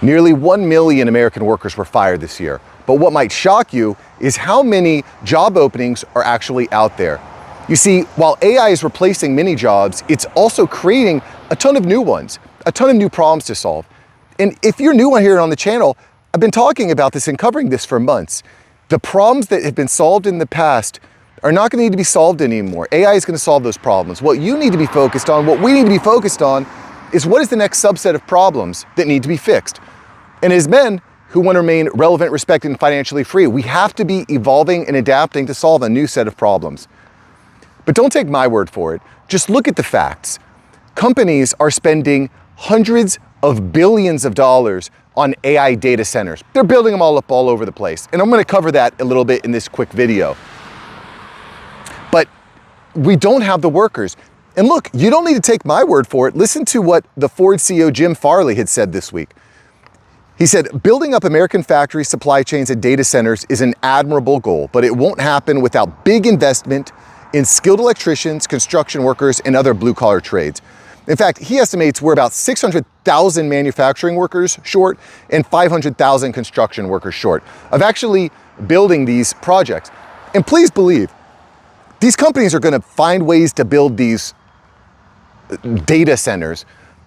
Nearly 1 million American workers were fired this year. But what might shock you is how many job openings are actually out there. You see, while AI is replacing many jobs, it's also creating a ton of new ones, a ton of new problems to solve. And if you're new on here on the channel, I've been talking about this and covering this for months. The problems that have been solved in the past are not going to need to be solved anymore. AI is going to solve those problems. What you need to be focused on, what we need to be focused on, is what is the next subset of problems that need to be fixed. And as men who want to remain relevant, respected, and financially free, we have to be evolving and adapting to solve a new set of problems. But don't take my word for it. Just look at the facts. Companies are spending hundreds of billions of dollars on AI data centers. They're building them all up all over the place. And I'm going to cover that a little bit in this quick video. But we don't have the workers. And look, you don't need to take my word for it. Listen to what the Ford CEO Jim Farley had said this week. He said, building up American factories, supply chains, and data centers is an admirable goal, but it won't happen without big investment in skilled electricians, construction workers, and other blue-collar trades. In fact, he estimates we're about 600,000 manufacturing workers short and 500,000 construction workers short of actually building these projects. And please believe, these companies are going to find ways to build these data centers.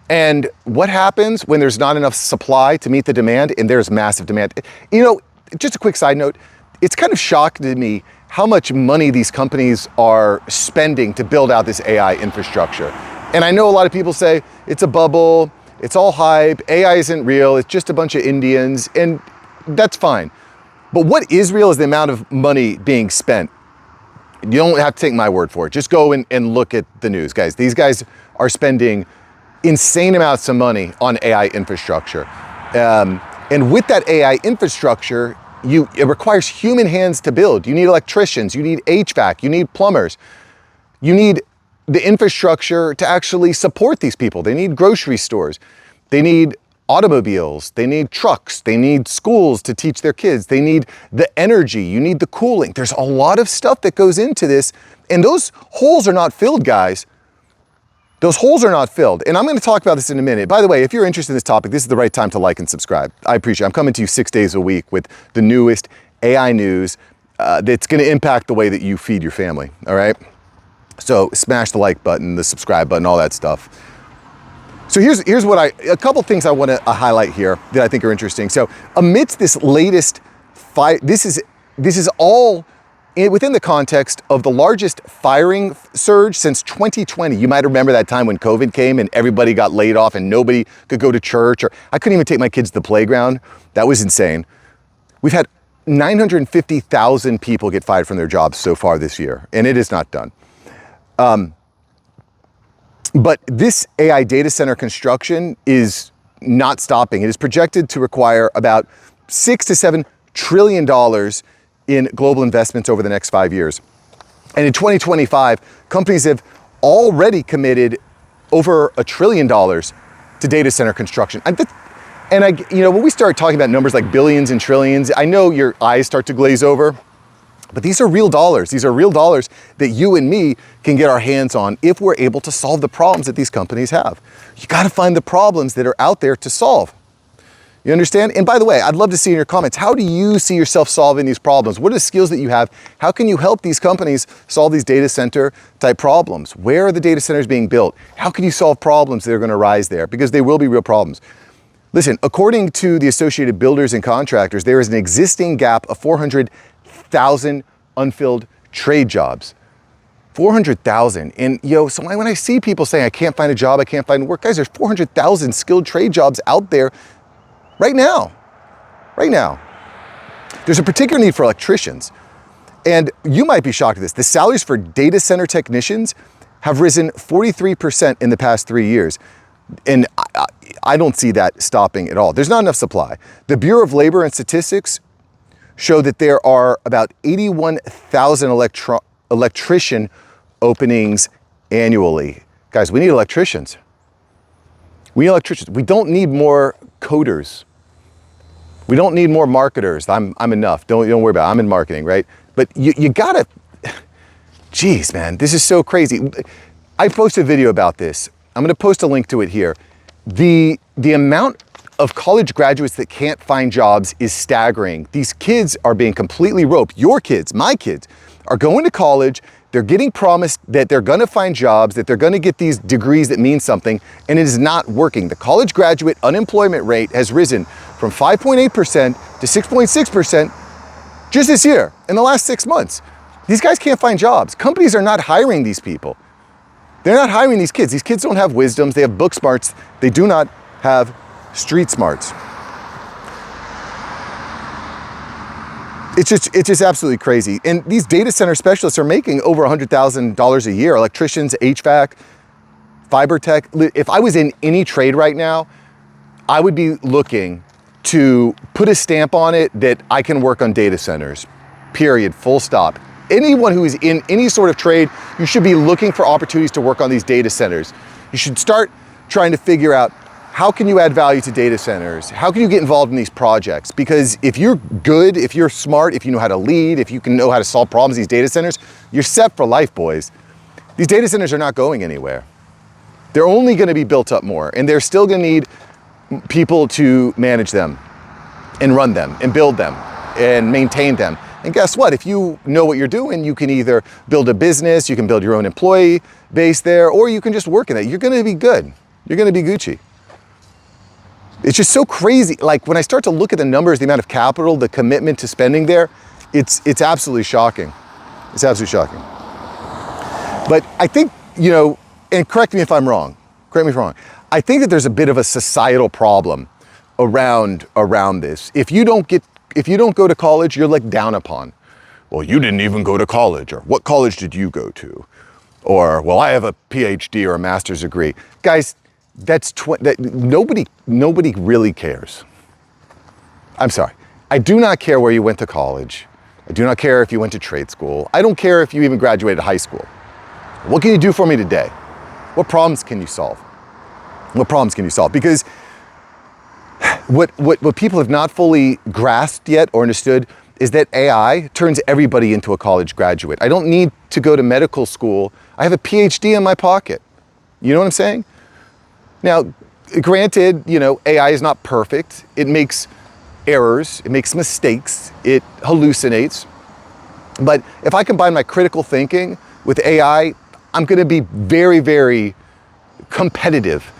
And what happens when there's not enough supply to meet the demand and there's massive demand? You know, just a quick side note, it's kind of shocking to me how much money these companies are spending to build out this AI infrastructure. And I know a lot of people say it's a bubble, it's all hype, AI isn't real, it's just a bunch of Indians, and that's fine. But what is real is the amount of money being spent. You don't have to take my word for it. Just go and look at the news, guys. These guys are spending insane amounts of money on AI infrastructure. And with that AI infrastructure, it requires human hands to build. You need electricians, you need HVAC, you need plumbers. You need the infrastructure to actually support these people. They need grocery stores. They need automobiles. They need trucks. They need schools to teach their kids. They need the energy. You need the cooling. There's a lot of stuff that goes into this, and those holes are not filled, guys. Those holes are not filled. And I'm going to talk about this in a minute. By the way, if you're interested in this topic, this is the right time to like and subscribe. I appreciate it. I'm coming to you 6 days a week with the newest AI news that's going to impact the way that you feed your family. All right. So smash the like button, the subscribe button, all that stuff. So here's what a couple things I want to highlight here that I think are interesting. So amidst this latest fight, this is all within the context of the largest firing surge since 2020. You might remember that time when COVID came and everybody got laid off and nobody could go to church, or I couldn't even take my kids to the playground. That was insane. We've had 950,000 people get fired from their jobs so far this year, and it is not done. But this AI data center construction is not stopping. It is projected to require about $6 to $7 trillion in global investments over the next 5 years. And in 2025, companies have already committed over $1 trillion to data center construction. When we start talking about numbers like billions and trillions, I know your eyes start to glaze over. But these are real dollars. These are real dollars that you and me can get our hands on if we're able to solve the problems that these companies have. You got to find the problems that are out there to solve. You understand? And by the way, I'd love to see in your comments, how do you see yourself solving these problems? What are the skills that you have? How can you help these companies solve these data center type problems? Where are the data centers being built? How can you solve problems that are going to arise there? Because they will be real problems. Listen, according to the Associated Builders and Contractors, there is an existing gap of 400,000 unfilled trade jobs. 400,000. And so when I see people saying, I can't find a job, I can't find work, guys, there's 400,000 skilled trade jobs out there right now. Right now. There's a particular need for electricians. And you might be shocked at this. The salaries for data center technicians have risen 43% in the past 3 years. And I don't see that stopping at all. There's not enough supply. The Bureau of Labor and Statistics show that there are about 81,000 electrician openings annually. Guys, we need electricians. We need electricians. We don't need more coders. We don't need more marketers. I'm enough. Don't worry about it. I'm in marketing, right? But you gotta, geez, man, this is so crazy. I posted a video about this. I'm gonna post a link to it here. The amount of college graduates that can't find jobs is staggering. These kids are being completely roped. Your kids, my kids, are going to college. They're getting promised that they're gonna find jobs, that they're gonna get these degrees that mean something, and it is not working. The college graduate unemployment rate has risen from 5.8% to 6.6% just this year, in the last 6 months. These guys can't find jobs. Companies are not hiring these people. They're not hiring these kids. These kids don't have wisdoms. They have book smarts. They do not have street smarts. It's just absolutely crazy. And these data center specialists are making over $100,000 a year. Electricians, HVAC, fiber tech. If I was in any trade right now, I would be looking to put a stamp on it that I can work on data centers, period, full stop. Anyone who is in any sort of trade, you should be looking for opportunities to work on these data centers. You should start trying to figure out, how can you add value to data centers? How can you get involved in these projects? Because if you're good, if you're smart, if you know how to lead, if you can know how to solve problems in these data centers, you're set for life, boys. These data centers are not going anywhere. They're only gonna be built up more, and they're still gonna need people to manage them and run them and build them and maintain them. And guess what? If you know what you're doing, you can either build a business, you can build your own employee base there, or you can just work in it. You're gonna be good. You're gonna be Gucci. It's just so crazy. Like when I start to look at the numbers, the amount of capital, the commitment to spending there, it's absolutely shocking. It's absolutely shocking. But I think, you know, and correct me if I'm wrong, correct me if I'm wrong. I think that there's a bit of a societal problem around this. If you don't go to college, you're looked down upon. Well, you didn't even go to college, or what college did you go to? Or, well, I have a PhD or a master's degree. Guys, nobody really cares. I'm sorry. I do not care where you went to college. I do not care if you went to trade school. I don't care if you even graduated high school. What can you do for me today? What problems can you solve? What problems can you solve? Because what people have not fully grasped yet or understood is that AI turns everybody into a college graduate. I don't need to go to medical school. I have a PhD in my pocket. You know what I'm saying? Now, granted, you know, AI is not perfect. It makes errors, it makes mistakes, it hallucinates. But if I combine my critical thinking with AI, I'm gonna be very, very competitive.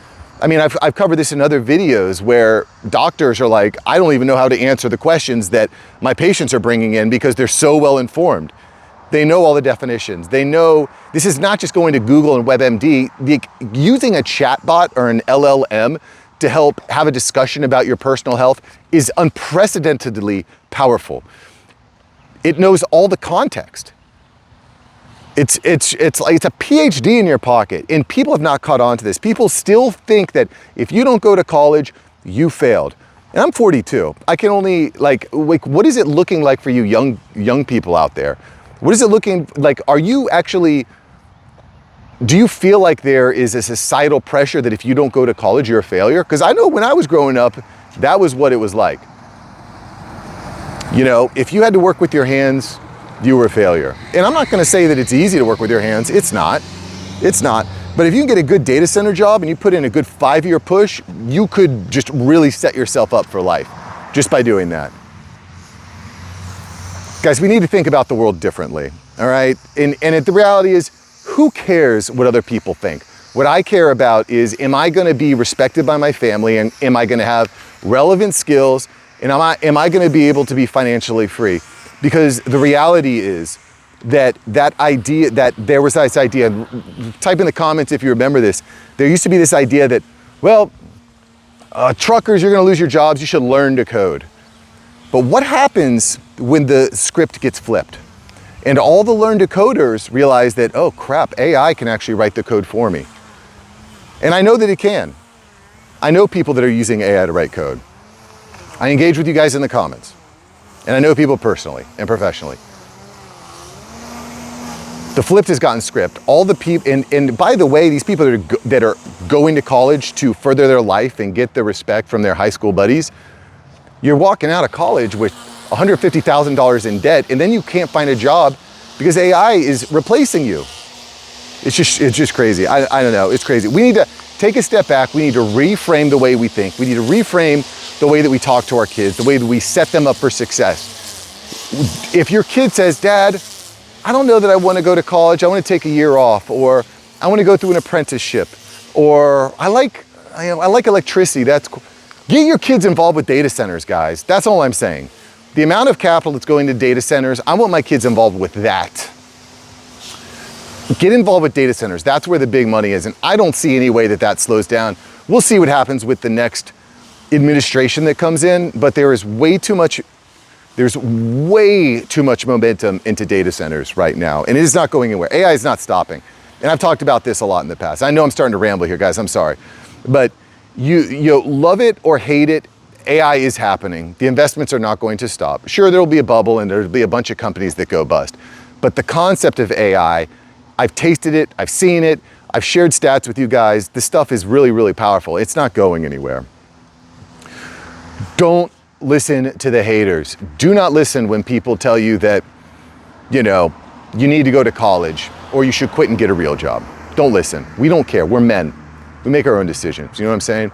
I mean, I've covered this in other videos where doctors are like, I don't even know how to answer the questions that my patients are bringing in because they're so well informed. They know all the definitions. They know this is not just going to Google and WebMD. Using a chatbot or an LLM to help have a discussion about your personal health is unprecedentedly powerful. It knows all the context. It's like it's a PhD in your pocket, and people have not caught on to this. People still think that if you don't go to college, you failed. And I'm 42. I can only like what is it looking like for you young people out there? What is it looking like? Are you actually, do you feel like there is a societal pressure that if you don't go to college, you're a failure? Because I know when I was growing up, that was what it was like. You know, if you had to work with your hands, you were a failure. And I'm not gonna say that it's easy to work with your hands. It's not. It's not. But if you can get a good data center job and you put in a good 5-year push, you could just really set yourself up for life just by doing that. Guys, we need to think about the world differently, all right? And the reality is, who cares what other people think? What I care about is, am I gonna be respected by my family, and am I gonna have relevant skills, and am I gonna be able to be financially free? Because the reality is that there was this idea, type in the comments if you remember this, there used to be this idea that, well, truckers, you're gonna lose your jobs, you should learn to code. But what happens when the script gets flipped? And all the learn to coders realize that, oh crap, AI can actually write the code for me. And I know that it can. I know people that are using AI to write code. I engage with you guys in the comments. And I know people personally and professionally. The flipped has gotten script. All the people, and by the way, these people that are going to college to further their life and get the respect from their high school buddies, you're walking out of college with $150,000 in debt, and then you can't find a job because AI is replacing you. It's just crazy. I don't know, it's crazy. We need to take a step back. We need to reframe the way we think. We need to reframe the way that we talk to our kids, the way that we set them up for success. If your kid says, Dad, I don't know that I want to go to college, I want to take a year off, or I want to go through an apprenticeship, or I like electricity, that's cool. Get your kids involved with data centers, guys. That's all I'm saying. The amount of capital that's going to data centers, I want my kids involved with that. Get involved with data centers. That's where the big money is. And I don't see any way that that slows down. We'll see what happens with the next administration that comes in, but there's way too much momentum into data centers right now. And it is not going anywhere. AI is not stopping. And I've talked about this a lot in the past. I know I'm starting to ramble here, guys. I'm sorry. But you love it or hate it, AI is happening. The investments are not going to stop. Sure, there'll be a bubble and there'll be a bunch of companies that go bust. But the concept of AI, I've tasted it, I've seen it, I've shared stats with you guys. This stuff is really, really powerful. It's not going anywhere. Don't listen to the haters. Do not listen when people tell you that, you need to go to college or you should quit and get a real job. Don't listen. We don't care. We're men. We make our own decisions. You know what I'm saying?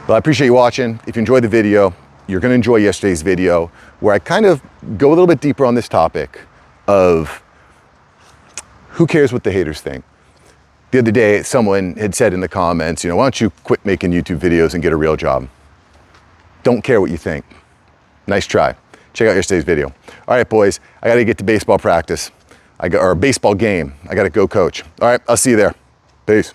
But I appreciate you watching. If you enjoyed the video, you're going to enjoy yesterday's video where I kind of go a little bit deeper on this topic of who cares what the haters think. The other day, someone had said in the comments, why don't you quit making YouTube videos and get a real job? Don't care what you think. Nice try. Check out yesterday's video. All right, boys, I got to get to baseball practice. Or baseball game. I got to go coach. All right, I'll see you there. Peace.